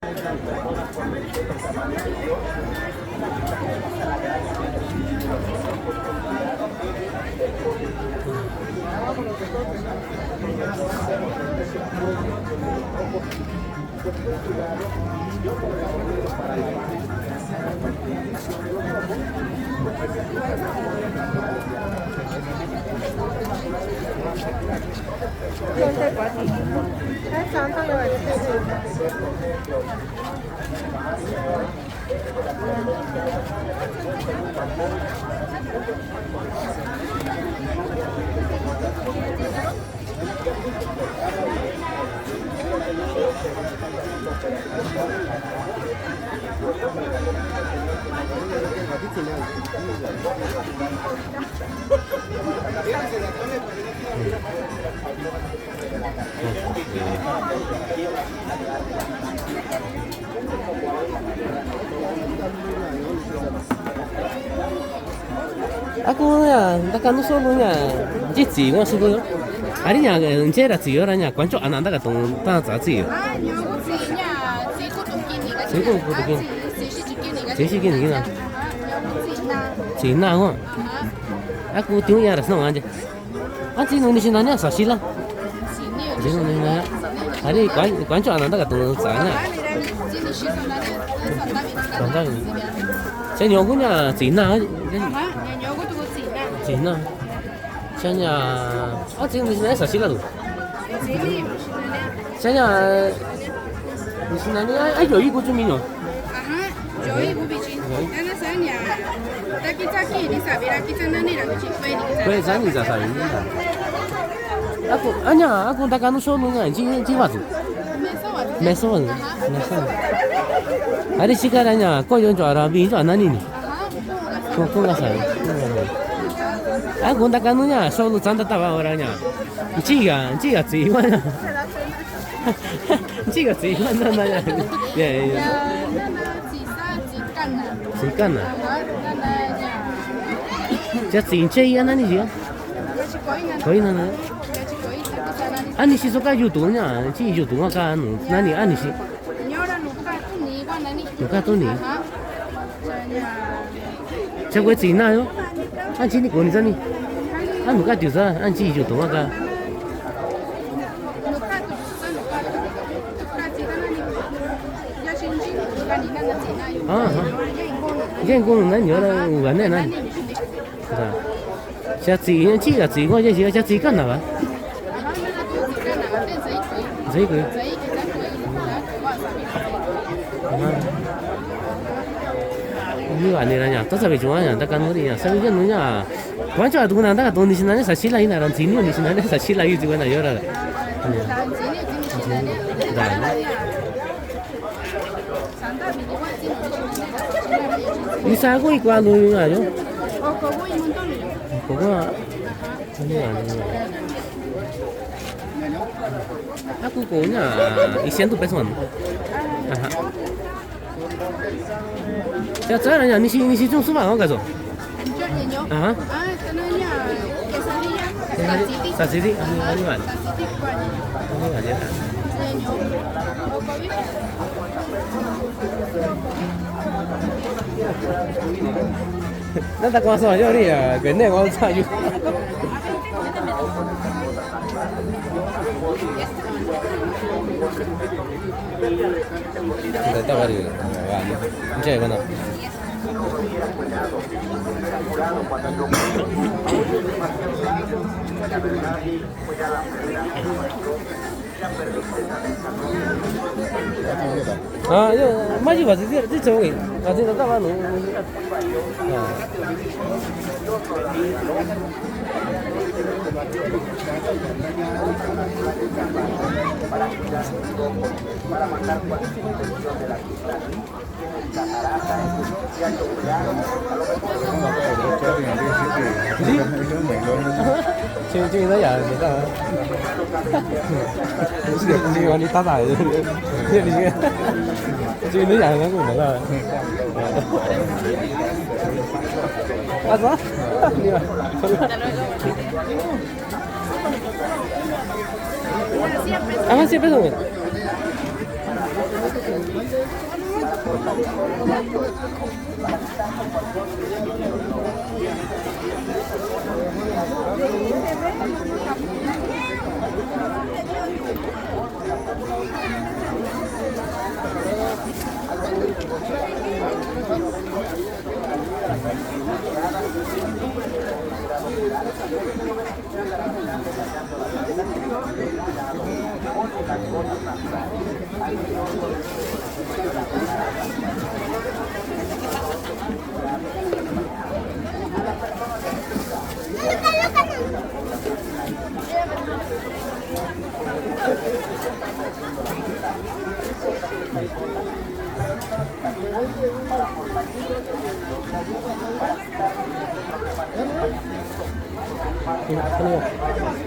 Aku ya, takkan tu solunya, jadi我是不？啊，你讲这啦自由啦，你关注安那个东当杂志。啊，你我自己呀，自己不懂给你个，谁不给？谁是去给你个？谁是给你呢？啊，我自己拿。自己拿我。啊，aku tiung ya rasno aja. Anji nung di sini nanya sasi lah. 是你有。 Jadi nung nanya. Hari关注安那个东杂呢。上当。这牛姑娘自己拿。自己拿。现在啊，这你现在啥事了都？现在你现在你还有一个居民哟？啊哈，有一个比军，那啥呀？那给咋给？你啥别啦？给咱那里人去归你。归咱你咋啥人呀？Aku, anya, aku tak kanu solo nga, ji watu. Meso watu. Hari sekarang nya, kau yang juara bi juara nani ni? Kau nggak salah. Aku tak kanu nya, solo canda tawa orangnya. Jiga ziwan. Jiga ziwan nana. Ya. Zikan na. Jadi cincin ya nani dia? Kau ini nana. Ani si soka YouTube-nya, si YouTube kan, nani ani si. Nuka tu ni. Cakap Cina yo, an Cina kau ni sana. An nuka tu sa, an si YouTube kan. Yang kau nani yo lah, bukan nani. Saya Cina,我这是Cina kan apa? Giấy cười. Như vậy này nhá, tất cả chúng ta ta cần gì nhá, sao bây giờ nữa nhá, quan trọng là tụi ta tụi đi xin này, sao xin lại này, làm gì nữa đi xin này, sao xin lại cái này rồi. Đi xa quá qua luôn à chứ? Có à? Như vậy. Aku punya isian tu pesan. Aha. Cara ni si jom suka apa kau? Aha. Sasiri, ani mana? Ani mana? Nanti kau asal aja ni ya, kena kau asal juga. Kita tahu hari ni, macam mana? Ah, yo, maju pasti dia cakap ni, pasti tak tahu ni. Para mandar cualquier información de la isla, catarata, chuyện đó giờ người ta chuyện đi tá tài chuyện đi chuyện đó giờ nó cũng được rồi apa apa siapa tu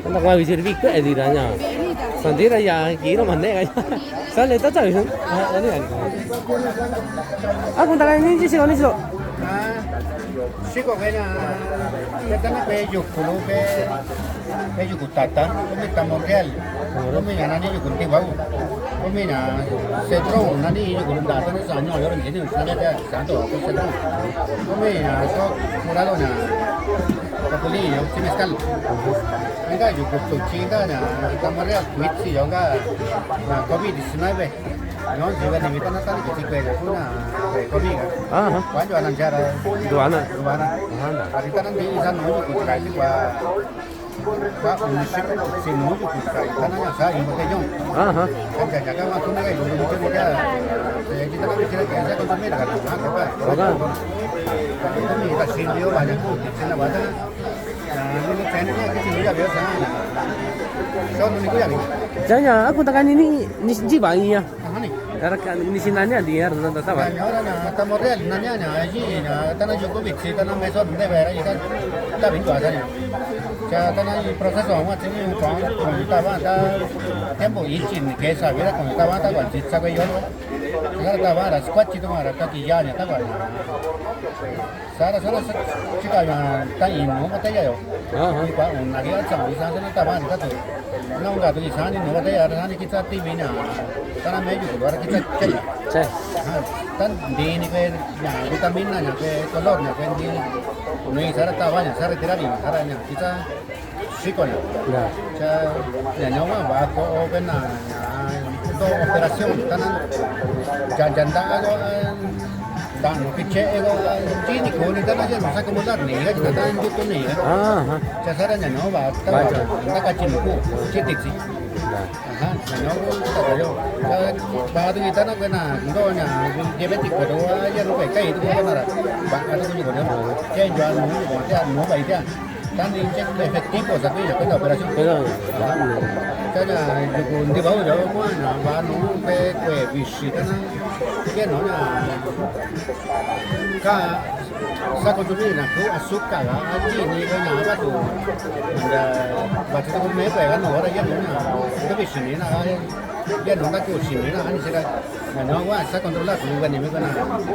Anda qua vi servivi che di là nha. Sentire ya chi nó mình đấy cái. Sao lại tất trời không? Ở đây. À con ta cái ní chứ con ní chứ. Sí, con ella, que tan bello, como que bello cutata, como está Montreal, como ya nani yo con timbao, como ya se trou nani yo con data no sa no yo ni ni sa ya santo ko se trou, como ya so morado na kapuli yo si mezcal, venga yo con tu chica na está Montreal, quit yo ga na COVID-19. No, si ven invita a Natalia que sí que es una comida. Ajá. ¿Cuándo van a echar Duana. Duana? Anda. Ahorita no tiene esa no yo que trae un ship si no yo que trae tan allá sai un botellón. Ajá. Ya ya acá más una y lo mucho que ya se quita la que ya con también la que va. Acá. También está sirvió vaya con que la bata. No le tiene que si no ya veo sana. Yo no ni cuida ni. Jangan aku takkan ini ji bang ya. Ajá ni. Ni sinanya dia harus tahu. Ahora estamos real, nanya allí, están a Djokovic, están a Messi, de ver ahí está bien cuadra ya. Ya están ahí proceso, vamos a tener un plan, como estaba, está tiempo y chin, que sabía como estaba, cuando se sabe yo, ahora estaba las cuatro tomas, está aquí ya, estaba. Sara chica ya está ahí, no botella yo. Ajá. Una guía chamo, y sale estaba, está todo. No un gato y sale, no botella, sale quizá divina. Están a medio, ahora quizá chela. Sí. Tan di ni que vitamina ni que color ni que ni sara tabaña sara tirari sara ni kita sikonya ya ya nyawa ba ko bena to operación tan janda ago dan piche ego jini ko ni tan aja masa kemudian ni ya kita tan itu ni ya sara nya nyawa ba ta ka chin ku chitik si ajá, no yo ba tu kita nak kena ndo nya diabetik ko ya no pe kai tu ya mara ba ka tu ni ko no che jual no ko ya no ba ya tan inject efectivo sabi ya ko operación Pero kaya yo di ba yo mo na ba no pe kwe visita na ke no na ka sa ko tu na ko azúcar allí ni ko na ba tu ba tu ko me pe ga no ra ya no na ko visita na ya no na ko visita na ani será no wa sa controlar ko ga ni me ko na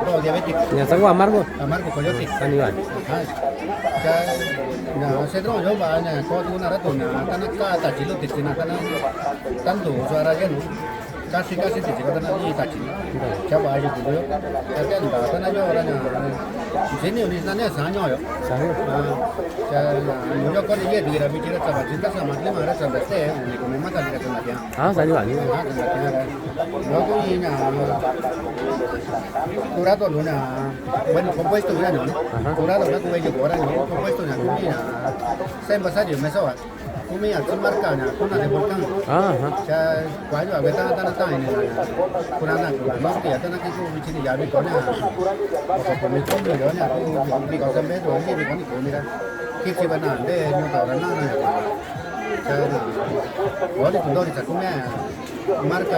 do diabetic ya tengo amargo. amargo coyote Aniwan. ka na se tro yo ba na ko tu na ra tu na tan ka ta chilo ti na tan tanto suara ya no casi ti ko tan ni ta chi cha ba ju tu yo ta ya ba tan yo ra na sini ni na ne sa nyo yo Sabe. cha no yo ko ni ye di ra mi chi ra ta ba chi ta sa ma le ma ra sa ba te ni ko me mata di ra ta na ya Ah, Saniwan. luego y curado una bueno compuesto ya no curado una cuello ahora no compuesto una comida se envasaje me soba comida sin marca na una de volcán Ajá. ya cuando a ver tan en curana no que ya tan aquí con mi chini ya vi con con mi combo yo na mi con se me do ni mi con ni mira que se van a de no ahora nada ahora tú no dices come marca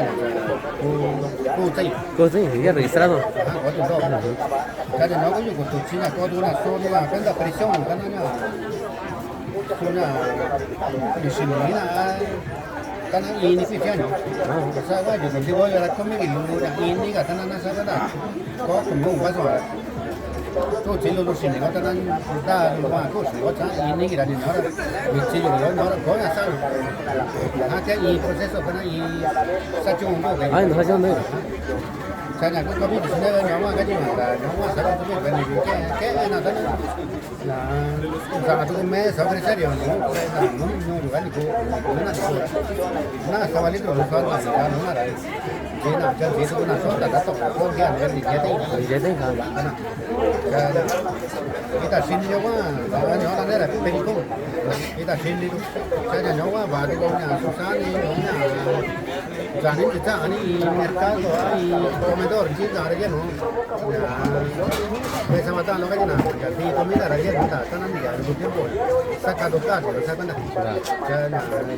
tu tay Cosa ya registrado. Kada no ko yuko to china ko duna so ni wa kanda presión kana na kuna disciplina kana ini fi fiano sa wa yo ndi wo ya ko mi lu na ini ka kana na sa kada ko ko mu wa so 또 진로로 시는 거는 다 뭐가 또 시고자 이니기라는 나라 위치로 나라 거야 사 하게 이 프로세스 그냥 이 사정도 아니 너 하지 않네. 자냐 그 거기 지내가 영화 가지 마라 영화 사람들이 그냥 게 나다는 나 매 서버리 차려 너무 아니고 나 사발이도 못 하는 거야 나라 제나 저 제도 나 손다 갔다 거기 안 되는 게 이제 내가 하나 kita sini juga orang ada película kita sini tu saya nyawa baru punya susah ni punya jadi kita ni mercado ni comedor kita ada je no ya sama tahu lagi na jadi itu mila ada je kita tanam dia itu tiempo saca doka saca benda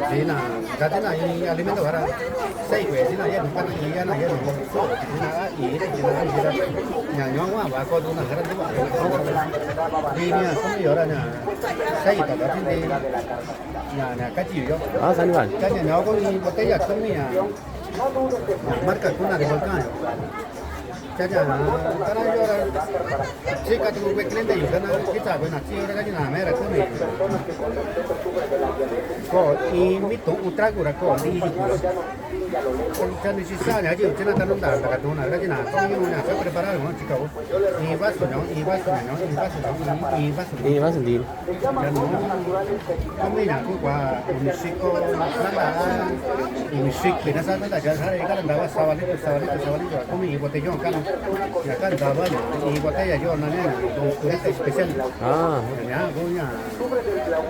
jadi na jadi na ini alimento orang saya kue jadi na ya bukan iya na ya no ini jadi nyawa baru tu na sekarang tu Dinia không nhiều đâu nha, xây tàu đó trên đây nhà cái gì đó. 아 산이반. Cái nhà nhỏ có một cái giặt không nhà, mất cả cũng là cái cái. Cái nhà cái này do là chỉ cả tụi quét lên đây rồi đó, cái trả bên nào chỉ là cái nhà này là cái này. Có i mít tụ ultra của là có đi. Cho nên chỉ sao nhà chỉ trên là tao đã cả tụi nào cái nhà có nhiều nhà phải preparar nó chỉ có i vaso nhỏ, i vaso nhỏ, i vaso nhỏ, i vaso. 이 맛은 니. Kami na ko kwa Mexico nada Mexico binasa nada ya sare kan dawa sawalito kami botellón kan ya kan dawa y botella yo na nena turista especial 아 ya gonya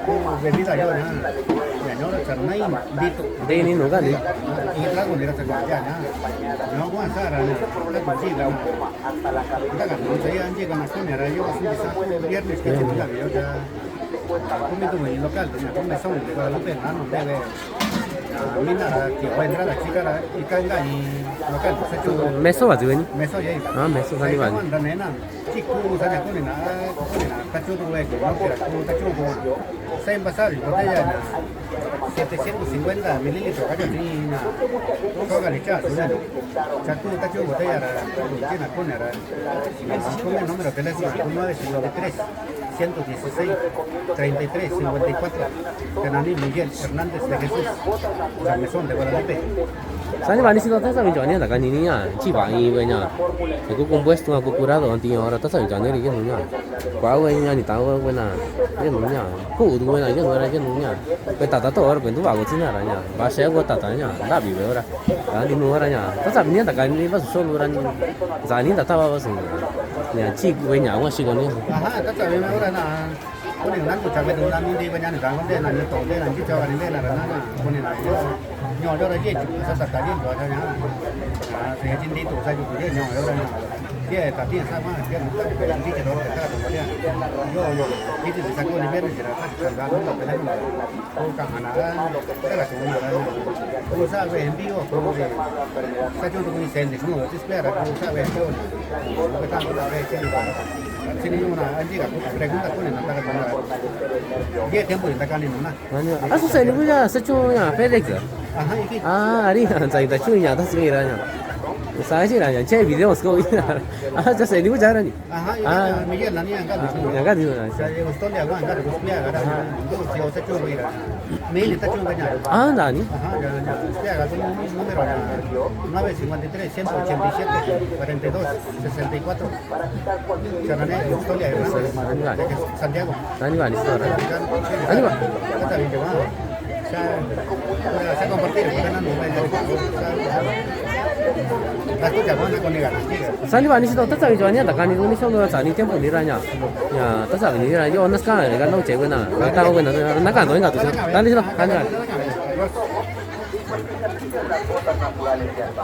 ko bebida yo ya no la charnay dito 내인이 누가 니? y trago de la ya no gua sara na la cocina daga no sai anje kana kamera yo así viernes que se ya yo ya come tu en local, come son de Guadalupe, no debe. Mina que va a entrar la chica y caiga y local, se chulo. 메소 가지고 니? Meso ya. 아 메소 산이반. Cuando nena, chico, sana con nena, tachudo hueco, no que tachudo. Se envasar botella 750 mililitros, cayó ni na. Toga le echas, chacu tachudo botella, tiene con era. Come el número de teléfono 953 116 33 54 Tenani Miguel Hernández de Jesús la mesón de Guadalupe 산이반 이시도 타사민 전에 나가 니냐. 지방이 왜냐. 그 공부했으나 그 꾸라도 안티요. 알아 타사민 전에 이게 뭐냐. 과거에냐 니 다고 왜나. 이게 뭐냐. 그 우도 왜나 이게 뭐라 이게 뭐냐. 그 따다도 어려 근도 와고 지나라냐. 마셔고 따다냐. 나비 왜라. 아니 뭐라냐. 타사민이 나가 니 봐서 솔로라니. 자니 따다 봐서. 그냥 지 왜냐. 와 시거니. ajá está bien ahora na ponen nan cha ve dan ni de bañan dan de nan to de nan chi cha ni de na na ponen na yo yo ra ye sa sa ta ni do ta nya se jin di to sa ju de yo yo ra ye ta ti sa ma ye no ta pe ni che do ta to ya yo ye ti sa ko ni ve ni ra ta ga no ta pe na ko ka na ta la ko ni ra ko sa ve en vivo ko de sa ju ni se ni no ti spera ko sa ve ko ko ta ko ve che sini una anjira pregunta con en la cara ye tiempo en la cara no na 아니요. 아 수사 누구야? 서초야. 페덱스. ajá y 아, 아리야. 자기다 추이냐. 다 쓰기라냐. 사실아냐. 제 비디오 스코이나. 아, 저 세리고 잘하니. ajá y Miguel la niña acá 약간 이거나. se gustó le agua acá pues pia acá yo se chulo mira me le está chulo caña 아, 나니? ajá ya pia acá número 953 187 42 64 Charané gustó le Hernández Santiago 아니가 아니시더라. 아니가 está bien llevado se ha compartido porque no la escucha buena con ella 산이 아니시도 뜻하기 좋아냐? 나가니 돈이 쇼노 자니 템포 니라냐. 야, 뜻하기 니라. 요 나스카 내가 너무 제거나. 나가 오고 나가 안 도인가 또. 난리시도 가냐.